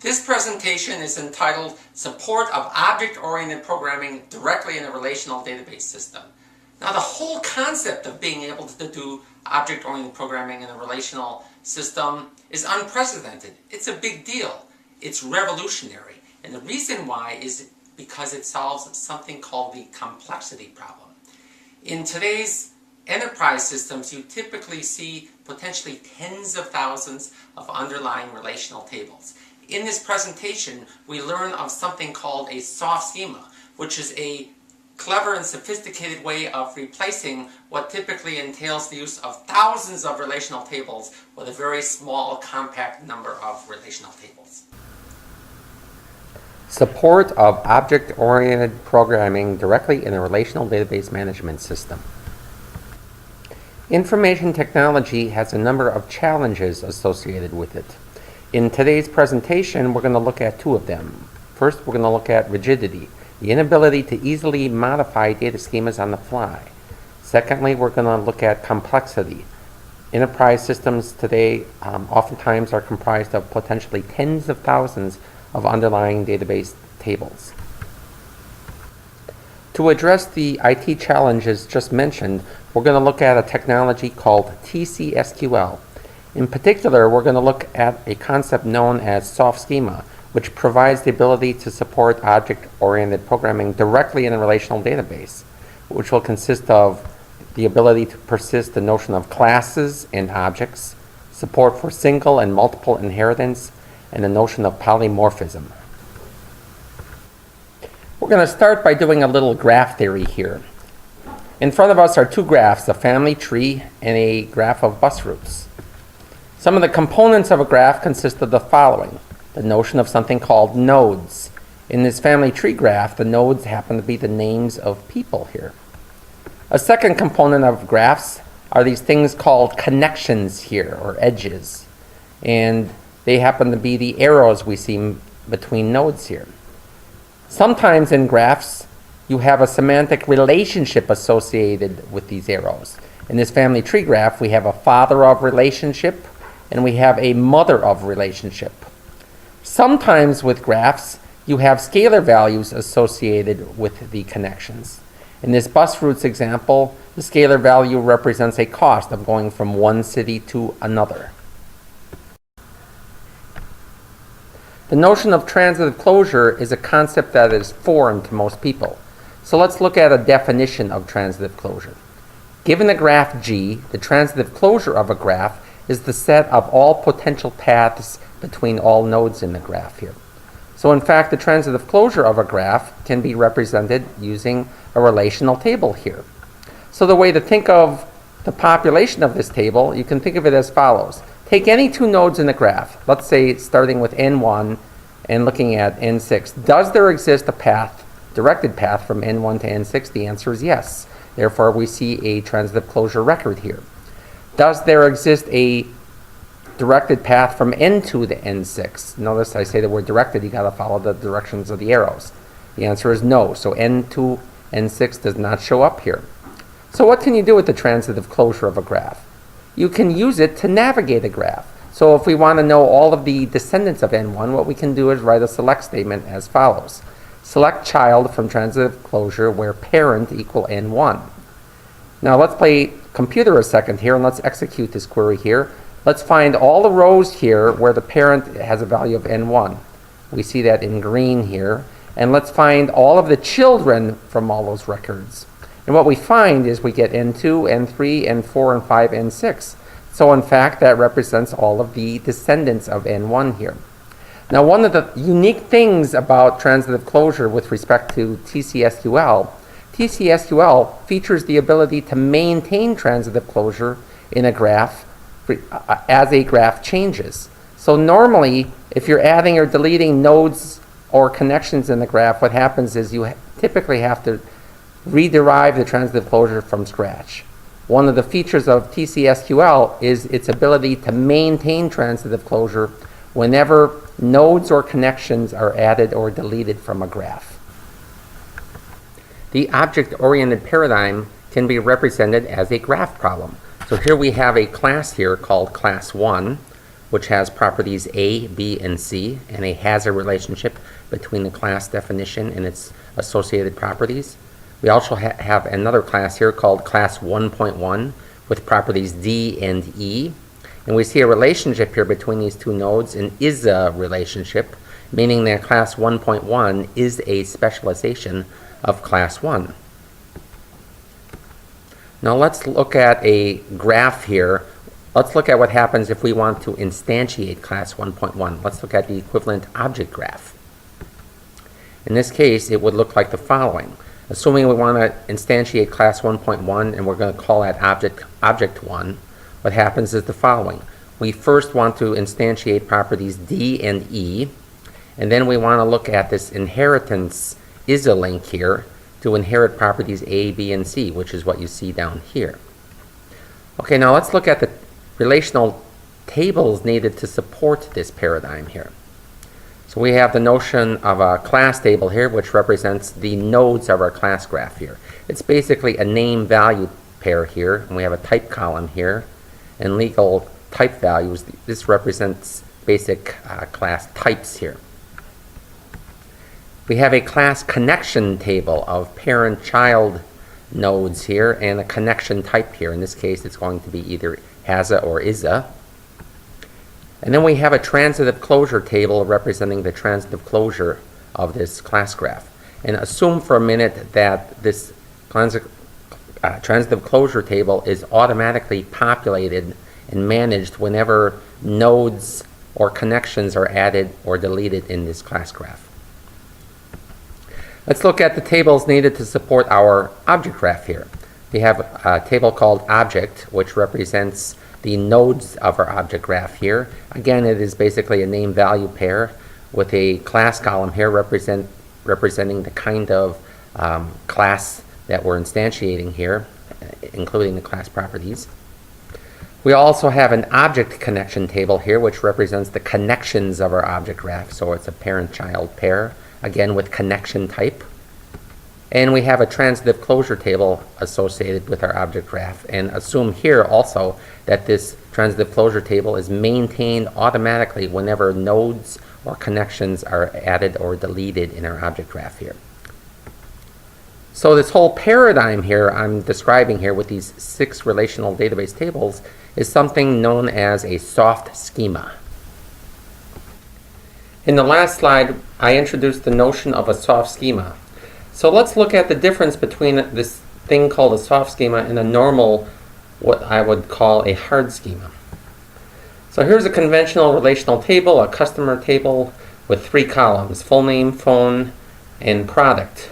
This presentation is entitled Support of Object-Oriented Programming Directly in a Relational Database System. Now, the whole concept of being able to do object-oriented programming in a relational system is unprecedented. It's a big deal. It's revolutionary. And the reason why is because it solves something called the complexity problem. In today's enterprise systems, you typically see potentially tens of thousands of underlying relational tables. In this presentation, we learn of something called a soft schema, which is a clever and sophisticated way of replacing what typically entails the use of thousands of relational tables with a very small, compact number of relational tables. Support of object-oriented programming directly in a relational database management system. Information technology has a number of challenges associated with it. In today's presentation, we're going to look at two of them. First, we're going to look at rigidity, the inability to easily modify data schemas on the fly. Secondly, we're going to look at complexity. Enterprise systems today oftentimes are comprised of potentially tens of thousands of underlying database tables. To address the IT challenges just mentioned, we're going to look at a technology called TCSQL. In particular, we're going to look at a concept known as soft schema, which provides the ability to support object-oriented programming directly in a relational database, which will consist of the ability to persist the notion of classes and objects, support for single and multiple inheritance, and the notion of polymorphism. We're going to start by doing a little graph theory here. In front of us are two graphs, a family tree and a graph of bus routes. Some of the components of a graph consist of the following: the notion of something called nodes. In this family tree graph, the nodes happen to be the names of people here. A second component of graphs are these things called connections here, or edges. And they happen to be the arrows we see between nodes here. Sometimes in graphs, you have a semantic relationship associated with these arrows. In this family tree graph, we have a father of relationship, and we have a mother of relationship. Sometimes with graphs, you have scalar values associated with the connections. In this bus routes example, the scalar value represents a cost of going from one city to another. The notion of transitive closure is a concept that is foreign to most people. So let's look at a definition of transitive closure. Given a graph G, the transitive closure of a graph is the set of all potential paths between all nodes in the graph here. So in fact, the transitive closure of a graph can be represented using a relational table here. So the way to think of the population of this table, you can think of it as follows. Take any two nodes in the graph, let's say starting with N1 and looking at N6. Does there exist a path, directed path from N1 to N6? The answer is yes. Therefore, we see a transitive closure record here. Does there exist a directed path from N2 to N6? Notice I say the word directed, you got to follow the directions of the arrows. The answer is no. So N2, N6 does not show up here. So what can you do with the transitive closure of a graph? You can use it to navigate a graph. So if we want to know all of the descendants of N1, what we can do is write a select statement as follows. Select child from transitive closure where parent equal N1. Now let's play computer a second here and let's execute this query here. Let's find all the rows here where the parent has a value of N1. We see that in green here. And let's find all of the children from all those records. And what we find is we get N2, N3, N4, and 5, N6. So in fact, that represents all of the descendants of N1 here. Now, one of the unique things about transitive closure with respect to TCSQL features the ability to maintain transitive closure in a graph as a graph changes. So normally, if you're adding or deleting nodes or connections in the graph, what happens is you typically have to rederive the transitive closure from scratch. One of the features of TCSQL is its ability to maintain transitive closure whenever nodes or connections are added or deleted from a graph. The object-oriented paradigm can be represented as a graph problem. So here we have a class here called class 1. which has properties A, B, and C, and a has a relationship between the class definition and its associated properties. We also have another class here called class 1.1 with properties D and E. And we see a relationship here between these two nodes, an is-a relationship, meaning that class 1.1 is a specialization of class 1. Now let's look at a graph here. Let's look at what happens if we want to instantiate class 1.1. Let's look at the equivalent object graph. In this case, it would look like the following. Assuming we want to instantiate class 1.1 and we're going to call that object 1, what happens is the following. We first want to instantiate properties D and E, and then we want to look at this inheritance is a link here to inherit properties A, B, and C, which is what you see down here. Okay, now let's look at the relational tables needed to support this paradigm here. So we have the notion of a class table here, which represents the nodes of our class graph here. It's basically a name-value pair here, and we have a type column here, and legal type values. This represents basic class types here. We have a class connection table of parent-child nodes here, and a connection type here. In this case, it's going to be either has-a or is-a. And then we have a transitive closure table representing the transitive closure of this class graph. And assume for a minute that this transitive closure table is automatically populated and managed whenever nodes or connections are added or deleted in this class graph. Let's look at the tables needed to support our object graph here. We have a table called object, which represents the nodes of our object graph here. Again, it is basically a name-value pair with a class column here representing the kind of class that we're instantiating here, including the class properties. We also have an object connection table here, which represents the connections of our object graph. So it's a parent-child pair, again with connection type. And we have a transitive closure table associated with our object graph. And assume here also that this transitive closure table is maintained automatically whenever nodes or connections are added or deleted in our object graph here. So this whole paradigm here I'm describing here with these 6 relational database tables is something known as a soft schema. In the last slide, I introduced the notion of a soft schema. So let's look at the difference between this thing called a soft schema and a normal, what I would call a hard schema. So here's a conventional relational table, a customer table with 3 columns, full name, phone, and product.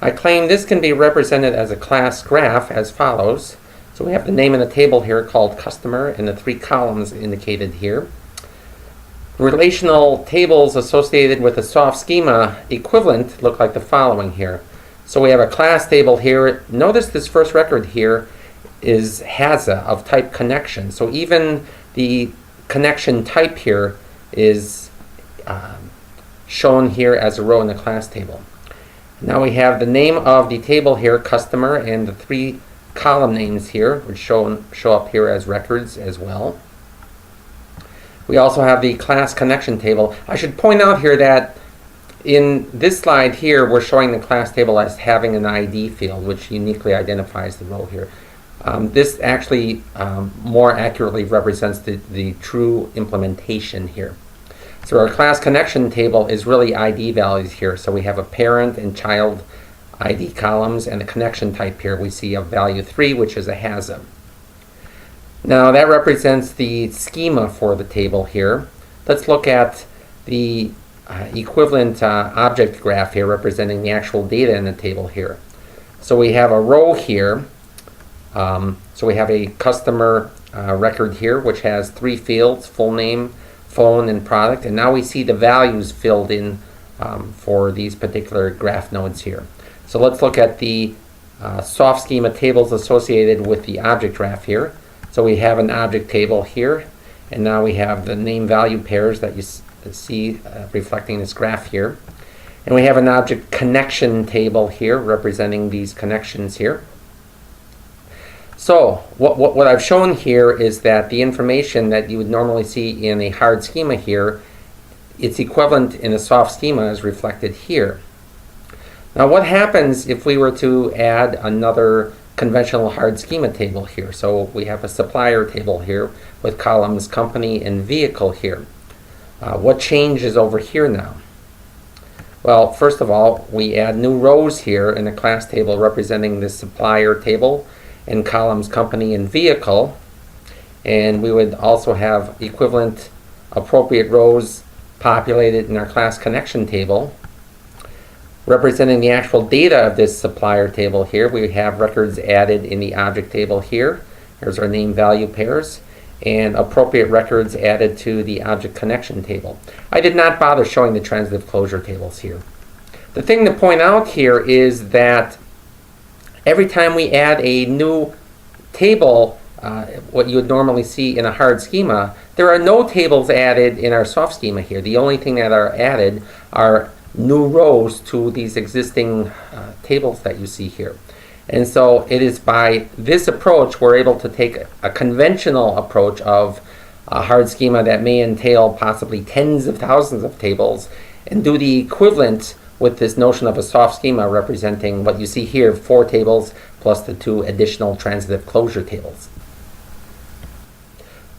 I claim this can be represented as a class graph as follows. So we have the name in the table here called customer and the 3 columns indicated here. Relational tables associated with a soft schema equivalent look like the following here. So we have a class table here. Notice this first record here is has-a of type connection. So even the connection type here is shown here as a row in the class table. Now we have the name of the table here, customer, and the 3 column names here, which show up here as records as well. We also have the class connection table. I should point out here that in this slide here, we're showing the class table as having an ID field, which uniquely identifies the row here. This actually more accurately represents the true implementation here. So our class connection table is really ID values here. So we have a parent and child ID columns, and the connection type here we see a value 3, which is a has-a. Now that represents the schema for the table here. Let's look at the equivalent object graph here representing the actual data in the table here. So we have a row here. So we have a customer record here which has 3 fields, full name, phone, and product. And now we see the values filled in for these particular graph nodes here. So let's look at the soft schema tables associated with the object graph here. So we have an object table here, and now we have the name value pairs that you see reflecting this graph here. And we have an object connection table here representing these connections here. So what I've shown here is that the information that you would normally see in a hard schema here, its equivalent in a soft schema is reflected here. Now what happens if we were to add another conventional hard schema table here? So we have a supplier table here with columns company and vehicle here. What changes over here now? Well, first of all, we add new rows here in the class table representing the supplier table and columns company and vehicle, and we would also have equivalent appropriate rows populated in our class connection table. Representing the actual data of this supplier table here, we have records added in the object table here. Here's our name value pairs, and appropriate records added to the object connection table. I did not bother showing the transitive closure tables here. The thing to point out here is that every time we add a new table, what you would normally see in a hard schema, there are no tables added in our soft schema here. The only thing that are added are new rows to these existing tables that you see here. And so it is by this approach we're able to take a conventional approach of a hard schema that may entail possibly tens of thousands of tables and do the equivalent with this notion of a soft schema representing what you see here, 4 tables plus the 2 additional transitive closure tables.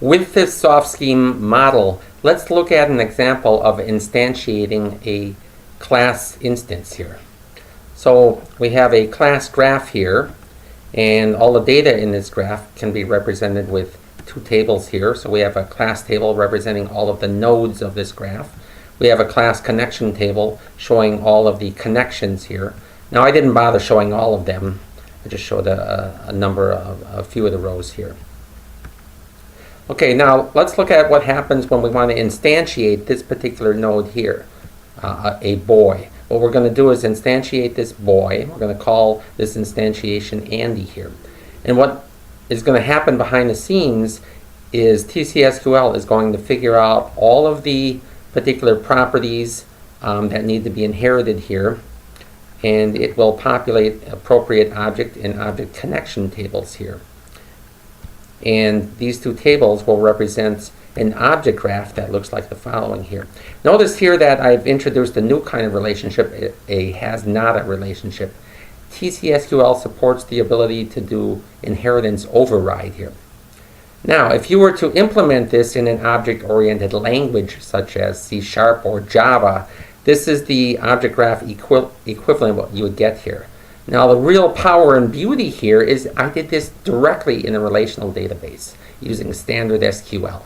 With this soft scheme model, let's look at an example of instantiating a class instance here. So we have a class graph here, and all the data in this graph can be represented with 2 tables here. So we have a class table representing all of the nodes of this graph. We have a class connection table showing all of the connections here. Now I didn't bother showing all of them. I just showed a few of the rows here. Okay, now let's look at what happens when we want to instantiate this particular node here, a boy. What we're going to do is instantiate this boy. We're going to call this instantiation Andy here. And what is going to happen behind the scenes is TCSQL is going to figure out all of the particular properties that need to be inherited here, and it will populate appropriate object and object connection tables here. And these 2 tables will represent an object graph that looks like the following here. Notice here that I've introduced a new kind of relationship, a has-not relationship. TCSQL supports the ability to do inheritance override here. Now, if you were to implement this in an object-oriented language such as C# or Java, this is the object graph equivalent what you would get here. Now, the real power and beauty here is I did this directly in a relational database using standard SQL.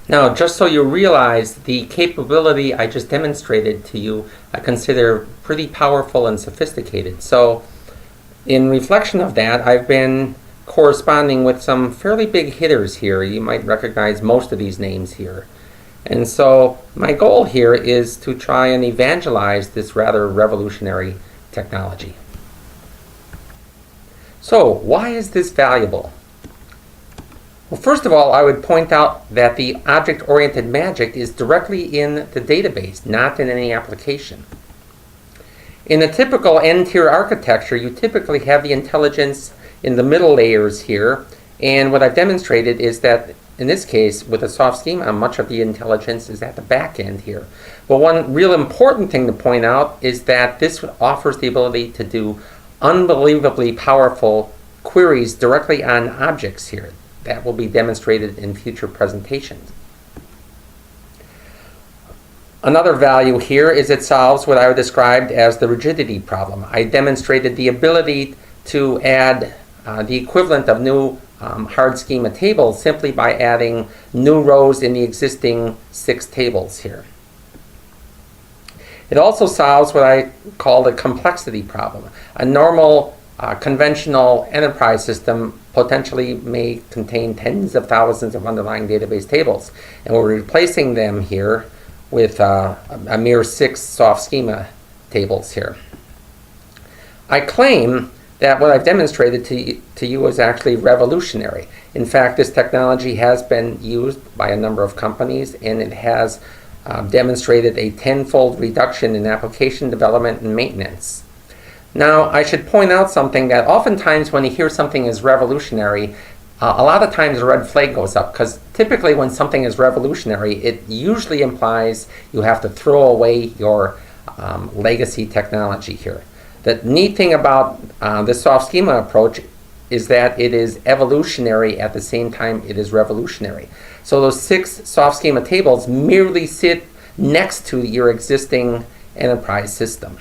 Now, just so you realize, the capability I just demonstrated to you I consider pretty powerful and sophisticated. So, in reflection of that, I've been corresponding with some fairly big hitters here. You might recognize most of these names here. And so my goal here is to try and evangelize this rather revolutionary technology. So why is this valuable? Well, first of all, I would point out that the object-oriented magic is directly in the database, not in any application. In a typical N-tier architecture, you typically have the intelligence in the middle layers here, and what I've demonstrated is that in this case, with a soft schema, much of the intelligence is at the back end here. But one real important thing to point out is that this offers the ability to do unbelievably powerful queries directly on objects here. That will be demonstrated in future presentations. Another value here is it solves what I would describe as the rigidity problem. I demonstrated the ability to add the equivalent of new hard schema tables simply by adding new rows in the existing 6 tables here. It also solves what I call the complexity problem. A normal conventional enterprise system potentially may contain tens of thousands of underlying database tables, and we're replacing them here with a mere 6 soft schema tables here. I claim that what I've demonstrated to you is actually revolutionary. In fact, this technology has been used by a number of companies, and it has demonstrated a tenfold reduction in application development and maintenance. Now, I should point out something that oftentimes when you hear something is revolutionary, a lot of times a red flag goes up, because typically when something is revolutionary, it usually implies you have to throw away your legacy technology here. The neat thing about the soft schema approach is that it is evolutionary at the same time it is revolutionary. So those 6 soft schema tables merely sit next to your existing enterprise system.